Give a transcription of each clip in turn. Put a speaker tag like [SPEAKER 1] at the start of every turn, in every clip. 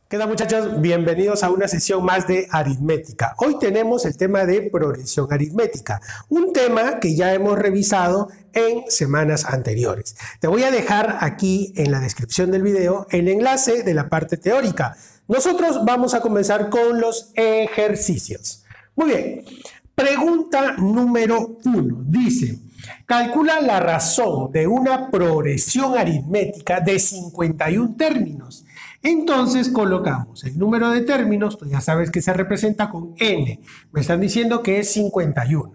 [SPEAKER 1] ¿Qué tal, muchachos? Bienvenidos a una sesión más de aritmética. Hoy tenemos el tema de progresión aritmética, un tema que ya hemos revisado en semanas anteriores. Te voy a dejar aquí en la descripción del video el enlace de la parte teórica. Nosotros vamos a comenzar con los ejercicios. Muy bien, pregunta número 1. Dice, calcula la razón de una progresión aritmética de 51 términos. Entonces colocamos el número de términos, tú ya sabes que se representa con n. Me están diciendo que es 51.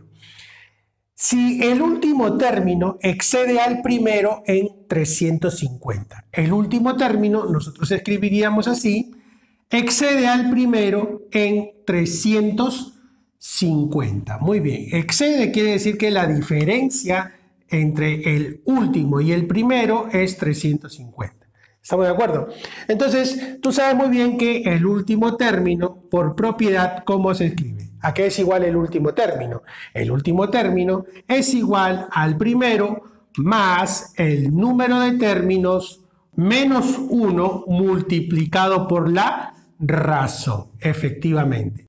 [SPEAKER 1] Si el último término excede al primero en 350. El último término, nosotros escribiríamos así, excede al primero en 350. Muy bien, excede quiere decir que la diferencia entre el último y el primero es 350. ¿Estamos de acuerdo? Entonces, tú sabes muy bien que el último término, por propiedad, ¿cómo se escribe? ¿A qué es igual el último término? El último término es igual al primero más el número de términos menos 1 multiplicado por la razón, efectivamente.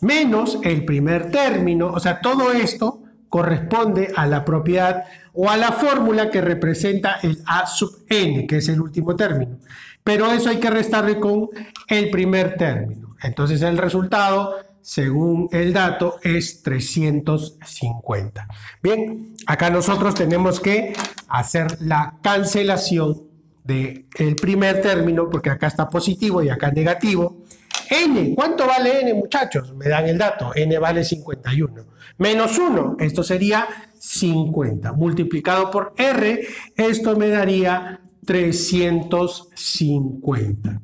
[SPEAKER 1] Menos el primer término, o sea, todo esto corresponde a la propiedad o a la fórmula que representa el a sub n, que es el último término. Pero eso hay que restarle con el primer término. Entonces el resultado, según el dato, es 350. Bien, acá nosotros tenemos que hacer la cancelación del primer término, porque acá está positivo y acá negativo. N, ¿cuánto vale n, muchachos? Me dan el dato, n vale 51. Menos 1, esto sería 50. Multiplicado por r, esto me daría 350.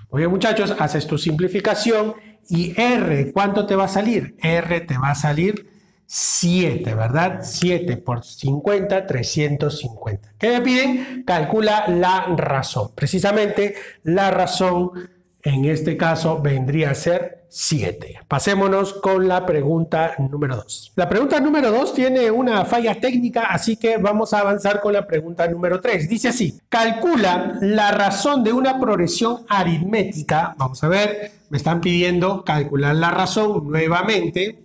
[SPEAKER 1] Muy bien, muchachos, haces tu simplificación y r, ¿cuánto te va a salir? R te va a salir 7, ¿verdad? 7 por 50, 350. ¿Qué me piden? Calcula la razón. Precisamente la razón en este caso vendría a ser 7. Pasémonos con la pregunta número 2. La pregunta número 2 tiene una falla técnica, así que vamos a avanzar con la pregunta número 3. Dice así, calcula la razón de una progresión aritmética. Vamos a ver, me están pidiendo calcular la razón nuevamente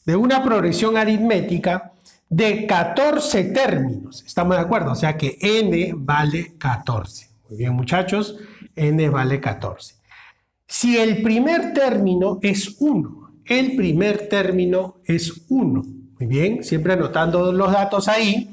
[SPEAKER 1] de una progresión aritmética de 14 términos. ¿Estamos de acuerdo? O sea que n vale 14. Muy bien, muchachos, n vale 14. Si el primer término es 1, el primer término es 1. Muy bien, siempre anotando los datos ahí.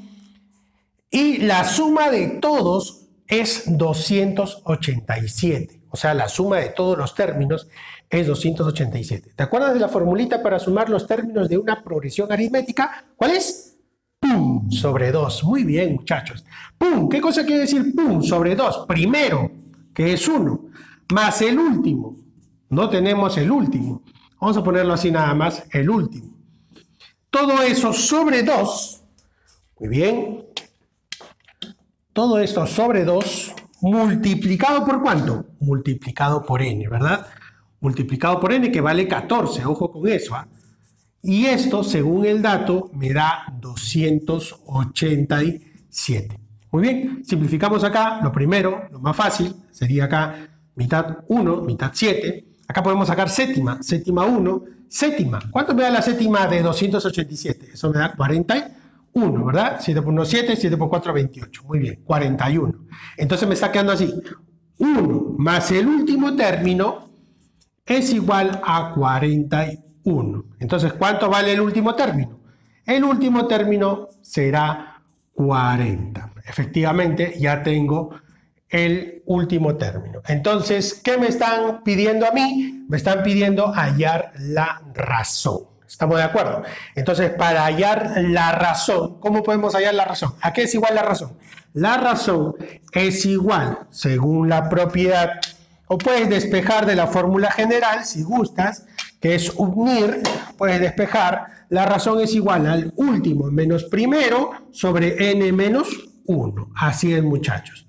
[SPEAKER 1] Y la suma de todos es 287. O sea, la suma de todos los términos es 287. ¿Te acuerdas de la formulita para sumar los términos de una progresión aritmética? ¿Cuál es? ¡Pum! Sobre 2. Muy bien, muchachos. ¡Pum! ¿Qué cosa quiere decir pum? Sobre 2. Primero, que es 1, más el último. No tenemos el último. Vamos a ponerlo así nada más, el último. Todo eso sobre 2. Muy bien. Todo esto sobre 2, multiplicado por ¿cuánto? Multiplicado por n, ¿verdad? Multiplicado por n, que vale 14. Ojo con eso, ¿ah? Y esto, según el dato, me da 287. Muy bien, simplificamos acá. Lo primero, lo más fácil, sería acá mitad 1, mitad 7. Acá podemos sacar séptima, séptima 1, séptima. ¿Cuánto me da la séptima de 287? Eso me da 41, ¿verdad? 7 por 1, 7, 7 por 4, 28. Muy bien, 41. Entonces me está quedando así. 1 más el último término es igual a 41. Entonces, ¿cuánto vale el último término? El último término será 40. Efectivamente, ya tengo el último término. Entonces, ¿qué me están pidiendo a mí? Me están pidiendo hallar la razón. ¿Estamos de acuerdo? Entonces, para hallar la razón, ¿cómo podemos hallar la razón? ¿A qué es igual la razón? La razón es igual, según la propiedad, o puedes despejar de la fórmula general, si gustas, que es unir, puedes despejar, la razón es igual al último menos primero sobre n menos 1. Así es, muchachos.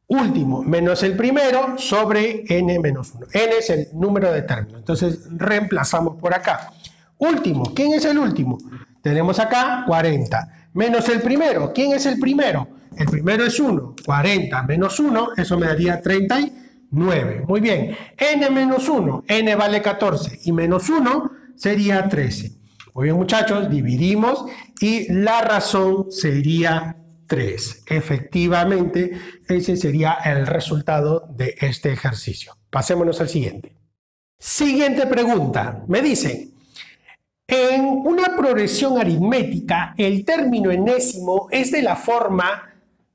[SPEAKER 1] Último menos el primero sobre n menos 1. N es el número de términos. Entonces, reemplazamos por acá. Último, ¿quién es el último? Tenemos acá 40. Menos el primero, ¿quién es el primero? El primero es 1. 40 menos 1, eso me daría 39. Muy bien. N menos 1, N vale 14 y menos 1 sería 13. Muy bien, muchachos, dividimos y la razón sería 3. Efectivamente, ese sería el resultado de este ejercicio. Pasémonos al siguiente. Siguiente pregunta. Me dicen, en una progresión aritmética, el término enésimo es de la forma,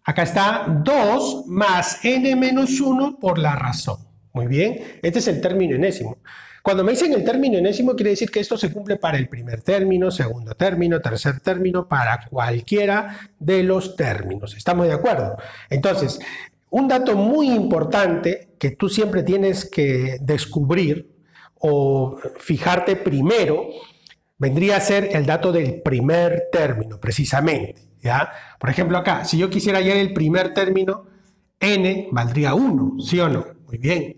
[SPEAKER 1] acá está, 2 más n menos 1 por la razón. Muy bien, este es el término enésimo. Cuando me dicen el término enésimo, quiere decir que esto se cumple para el primer término, segundo término, tercer término, para cualquiera de los términos. ¿Estamos de acuerdo? Entonces, un dato muy importante que tú siempre tienes que descubrir o fijarte primero, vendría a ser el dato del primer término, precisamente, ¿ya? Por ejemplo, acá, si yo quisiera hallar el primer término, n valdría 1, ¿sí o no? Muy bien.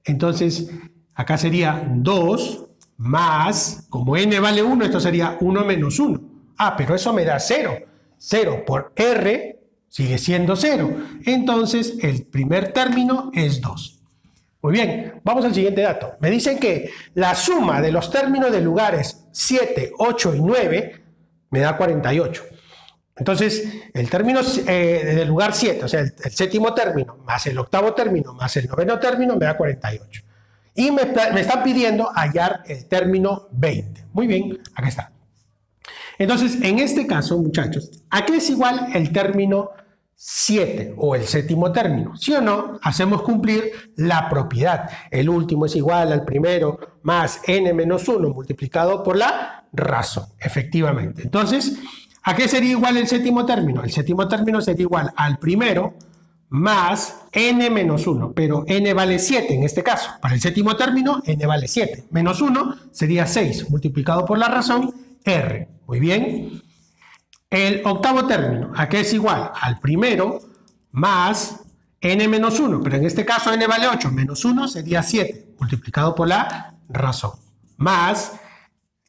[SPEAKER 1] Entonces, acá sería 2 más, como n vale 1, esto sería 1 menos 1. Ah, pero eso me da 0. 0 por r sigue siendo 0. Entonces, el primer término es 2. Muy bien, vamos al siguiente dato. Me dicen que la suma de los términos de lugares 7, 8 y 9 me da 48. Entonces, el término del lugar 7, o sea, el séptimo término, más el octavo término, más el noveno término, me da 48. Y me están pidiendo hallar el término 20. Muy bien, acá está. Entonces, en este caso, muchachos, ¿a qué es igual el término 7 o el séptimo término? ¿Sí o no? Hacemos cumplir la propiedad. El último es igual al primero más n menos 1 multiplicado por la razón. Efectivamente. Entonces, ¿a qué sería igual el séptimo término? El séptimo término sería igual al primero más n menos 1, pero n vale 7 en este caso. Para el séptimo término, n vale 7. Menos 1 sería 6 multiplicado por la razón r. Muy bien. El octavo término, ¿a qué es igual? Al primero más n menos 1, pero en este caso n vale 8, menos 1 sería 7, multiplicado por la razón. Más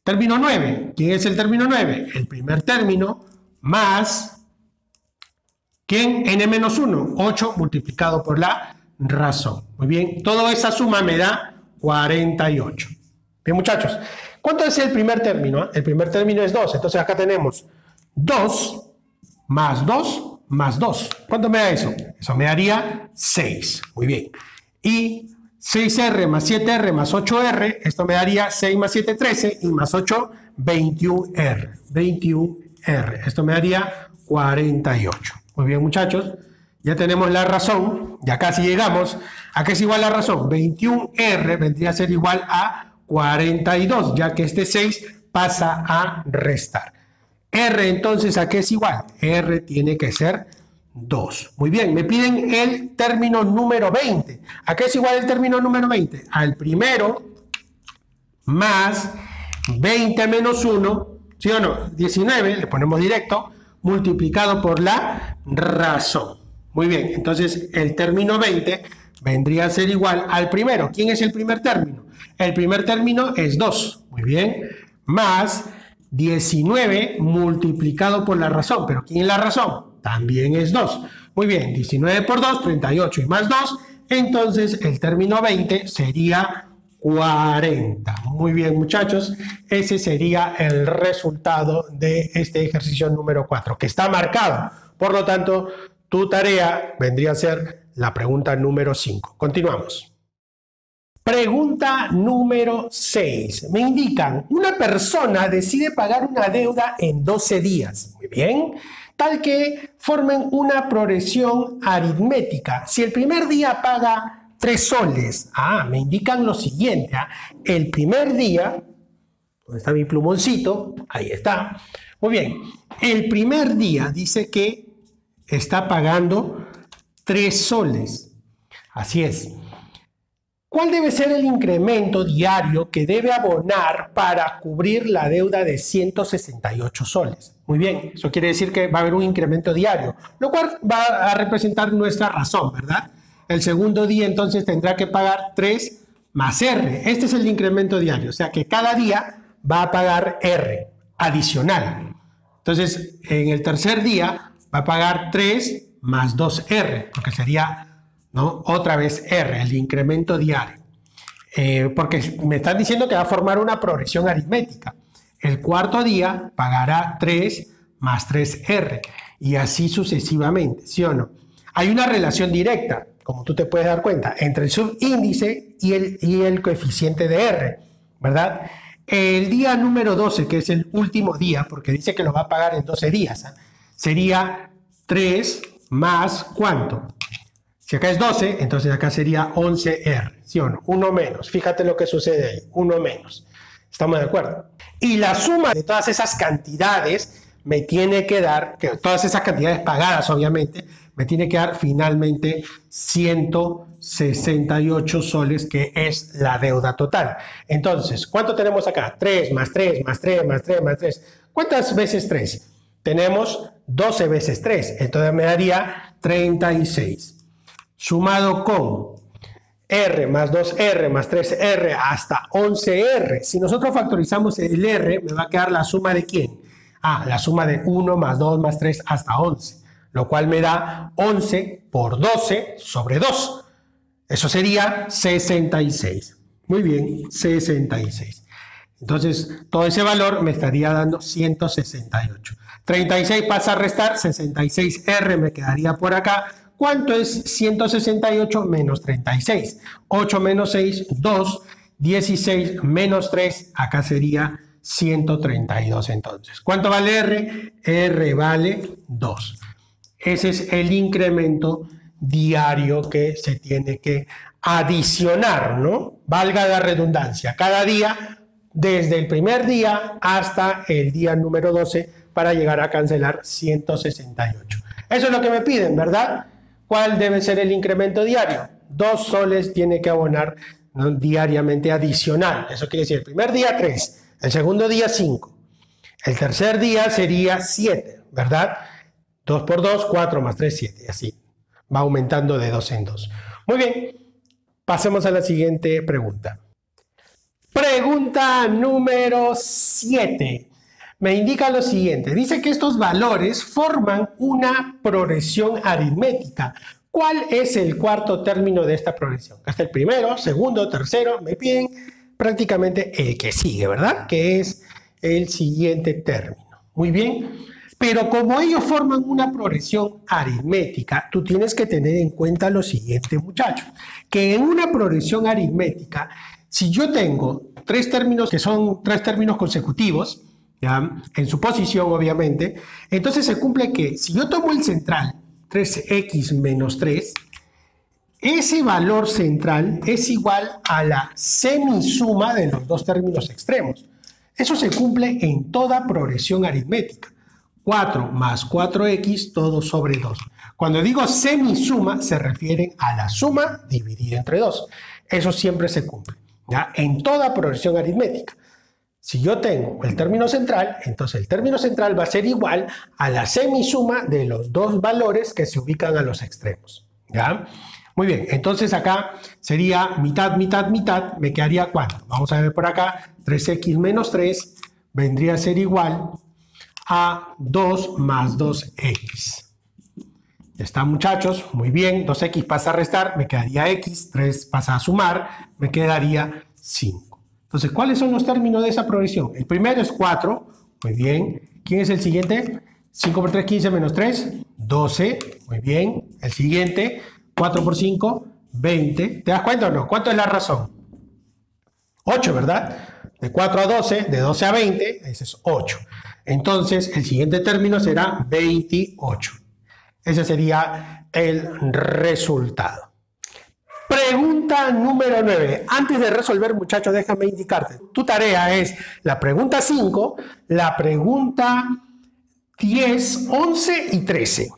[SPEAKER 1] término 9, ¿quién es el término 9? El primer término más, ¿quién? N menos 1, 8 multiplicado por la razón. Muy bien, toda esa suma me da 48. Bien, muchachos, ¿cuánto es el primer término? El primer término es 2, entonces acá tenemos 2 más 2 más 2. ¿Cuánto me da eso? Eso me daría 6. Muy bien. Y 6R más 7R más 8R, esto me daría 6 más 7, 13 y más 8, 21R. 21R. Esto me daría 48. Muy bien, muchachos. Ya tenemos la razón. Ya casi llegamos. ¿A qué es igual la razón? 21R vendría a ser igual a 42, ya que este 6 pasa a restar. R entonces, ¿a qué es igual? R tiene que ser 2. Muy bien, me piden el término número 20. ¿A qué es igual el término número 20? Al primero más 20 menos 1, ¿sí o no? 19, le ponemos directo, multiplicado por la razón. Muy bien, entonces el término 20 vendría a ser igual al primero. ¿Quién es el primer término? El primer término es 2. Muy bien, más 19 multiplicado por la razón. ¿Pero quién es la razón? También es 2. Muy bien, 19 por 2, 38 y más 2. Entonces el término 20 sería 40. Muy bien, muchachos. Ese sería el resultado de este ejercicio número 4, que está marcado. Por lo tanto, tu tarea vendría a ser la pregunta número 5. Continuamos. Pregunta número 6. Me indican, una persona decide pagar una deuda en 12 días. Muy bien. Tal que formen una progresión aritmética. Si el primer día paga 3 soles, me indican lo siguiente. El primer día, ¿dónde está mi plumoncito? Ahí está. Muy bien. El primer día dice que está pagando 3 soles. Así es. ¿Cuál debe ser el incremento diario que debe abonar para cubrir la deuda de 168 soles? Muy bien, eso quiere decir que va a haber un incremento diario, lo cual va a representar nuestra razón, ¿verdad? El segundo día entonces tendrá que pagar 3 más R. Este es el incremento diario, o sea que cada día va a pagar R adicional. Entonces, en el tercer día va a pagar 3 más 2R, porque sería, ¿no?, otra vez R, el incremento diario. Porque me están diciendo que va a formar una progresión aritmética. El cuarto día pagará 3 más 3R y así sucesivamente, ¿sí o no? Hay una relación directa, como tú te puedes dar cuenta, entre el subíndice y el coeficiente de R, ¿verdad? El día número 12, que es el último día, porque dice que lo va a pagar en 12 días, ¿eh?, sería 3 más ¿cuánto? Si acá es 12, entonces acá sería 11R, ¿sí o no? 1 menos, fíjate lo que sucede ahí, 1 menos. ¿Estamos de acuerdo? Y la suma de todas esas cantidades me tiene que dar, que todas esas cantidades pagadas obviamente, me tiene que dar finalmente 168 soles, que es la deuda total. Entonces, ¿cuánto tenemos acá? 3 más 3 más 3 más 3 más 3. ¿Cuántas veces 3? Tenemos 12 veces 3, entonces me daría 36. Sumado con R más 2R más 3R hasta 11R. Si nosotros factorizamos el R, me va a quedar la suma de ¿quién? La suma de 1 más 2 más 3 hasta 11, lo cual me da 11 por 12 sobre 2. Eso sería 66. Muy bien, 66. Entonces, todo ese valor me estaría dando 168. 36 pasa a restar, 66R me quedaría por acá. ¿Cuánto es 168 menos 36? 8 menos 6, 2. 16 menos 3, acá sería 132 entonces. ¿Cuánto vale R? R vale 2. Ese es el incremento diario que se tiene que adicionar, ¿no? Valga la redundancia, cada día, desde el primer día hasta el día número 12, para llegar a cancelar 168. Eso es lo que me piden, ¿verdad? ¿Cuál debe ser el incremento diario? 2 soles tiene que abonar, ¿no?, diariamente adicional. Eso quiere decir, el primer día 3, el segundo día 5, el tercer día sería 7, ¿verdad? 2 por 2, 4 más 3, 7, y así va aumentando de 2 en 2. Muy bien, pasemos a la siguiente pregunta. Pregunta número 7. Me indica lo siguiente. Dice que estos valores forman una progresión aritmética. ¿Cuál es el cuarto término de esta progresión? Hasta el primero, segundo, tercero. Me piden prácticamente el que sigue, ¿verdad? Que es el siguiente término. Muy bien. Pero como ellos forman una progresión aritmética, tú tienes que tener en cuenta lo siguiente, muchachos. Que en una progresión aritmética, si yo tengo 3 términos que son 3 términos consecutivos, ¿ya?, en su posición obviamente, entonces se cumple que si yo tomo el central 3x menos 3, ese valor central es igual a la semisuma de los dos términos extremos. Eso se cumple en toda progresión aritmética. 4 más 4x todo sobre 2. Cuando digo semisuma se refieren a la suma dividida entre 2. Eso siempre se cumple, ¿ya?, en toda progresión aritmética. Si yo tengo el término central, entonces el término central va a ser igual a la semisuma de los dos valores que se ubican a los extremos, ¿ya? Muy bien, entonces acá sería mitad, mitad, mitad, me quedaría ¿cuánto? Vamos a ver por acá, 3x menos 3 vendría a ser igual a 2 más 2x. Ya está, muchachos, muy bien, 2x pasa a restar, me quedaría x, 3 pasa a sumar, me quedaría 5. Entonces, ¿cuáles son los términos de esa progresión? El primero es 4, muy bien. ¿Quién es el siguiente? 5 por 3, 15 menos 3, 12, muy bien. El siguiente, 4 por 5, 20. ¿Te das cuenta o no? ¿Cuánto es la razón? 8, ¿verdad? De 4 a 12, de 12 a 20, ese es 8. Entonces, el siguiente término será 28. Ese sería el resultado. Pregunta número 9. Antes de resolver, muchachos, déjame indicarte. Tu tarea es la pregunta 5, la pregunta 10, 11 y 13.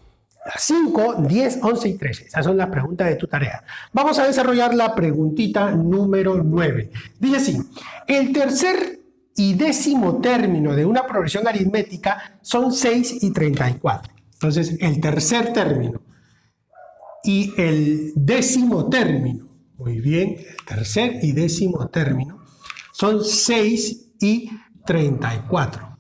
[SPEAKER 1] La 5, 10, 11 y 13. Esas son las preguntas de tu tarea. Vamos a desarrollar la preguntita número 9. Dice así: el tercer y décimo término de una progresión aritmética son 6 y 34. Entonces, el tercer término y el décimo término, muy bien, el tercer y décimo término son 6 y 34.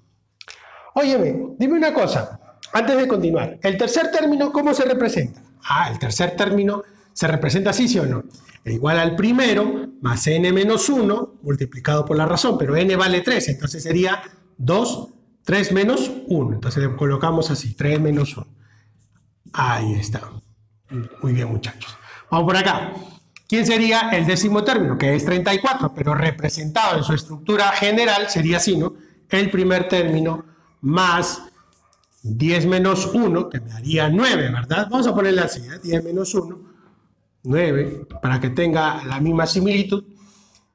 [SPEAKER 1] Óyeme, dime una cosa, Antes de continuar, el tercer término, ¿cómo se representa? El tercer término se representa así, ¿sí o no? Igual al primero más n menos 1 multiplicado por la razón, pero n vale 3, entonces sería 2, 3 menos 1. Entonces le colocamos así, 3 menos 1. Ahí está. Muy bien, muchachos. Vamos por acá. ¿Quién sería el décimo término? Que es 34, pero representado en su estructura general sería así, ¿no? El primer término más 10 menos 1, que me daría 9, ¿verdad? Vamos a ponerle así, 10 menos 1, 9, para que tenga la misma similitud,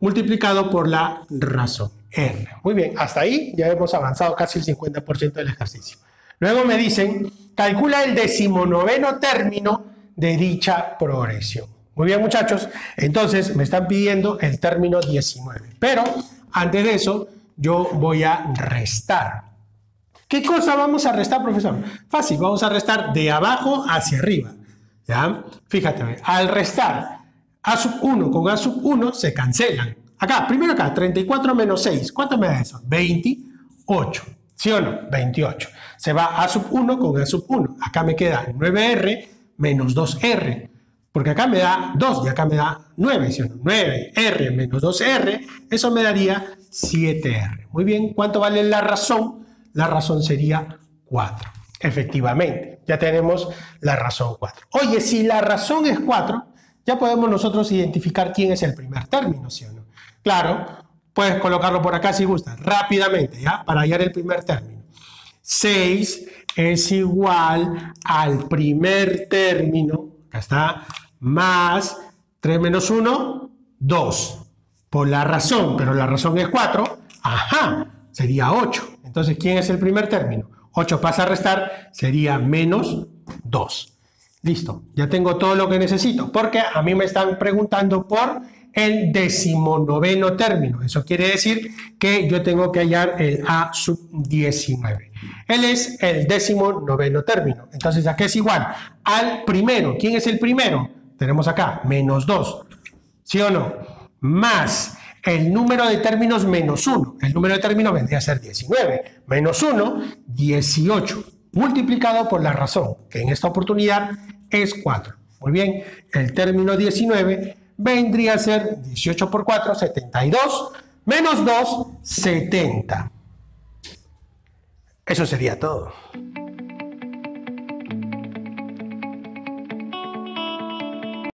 [SPEAKER 1] multiplicado por la razón, R. Muy bien, hasta ahí ya hemos avanzado casi el 50% del ejercicio. Luego me dicen, calcula el 19º término de dicha progresión. Muy bien, muchachos, entonces me están pidiendo el término 19. Pero antes de eso, yo voy a restar. ¿Qué cosa vamos a restar, profesor? Fácil, vamos a restar de abajo hacia arriba. ¿Ya? Fíjate, al restar A sub 1 con A sub 1 se cancelan. Acá, primero acá, 34 menos 6. ¿Cuánto me da eso? 28. ¿Sí o no? 28. Se va A sub 1 con A sub 1. Acá me queda 9R menos 2R. Porque acá me da 2 y acá me da 9, ¿sí o no? 9R menos 2R, eso me daría 7R. Muy bien, ¿cuánto vale la razón? La razón sería 4. Efectivamente, ya tenemos la razón 4. Oye, si la razón es 4, ya podemos nosotros identificar quién es el primer término, ¿sí o no? Claro, puedes colocarlo por acá si gustas, rápidamente, ¿ya? Para hallar el primer término. 6 es igual al primer término, acá está, más 3 menos 1, 2. Por la razón, pero la razón es 4, sería 8. Entonces, ¿quién es el primer término? 8 pasa a restar, sería menos 2. Listo, ya tengo todo lo que necesito, porque a mí me están preguntando por el 19º término. Eso quiere decir que yo tengo que hallar el A sub 19. Él es el 19º término. Entonces, ¿a qué es igual? Al primero. ¿Quién es el primero? Tenemos acá, menos 2. ¿Sí o no? Más el número de términos menos 1. El número de términos vendría a ser 19. Menos 1, 18. Multiplicado por la razón, que en esta oportunidad es 4. Muy bien, el término 19 vendría a ser 18 por 4, 72. Menos 2, 70. Eso sería todo.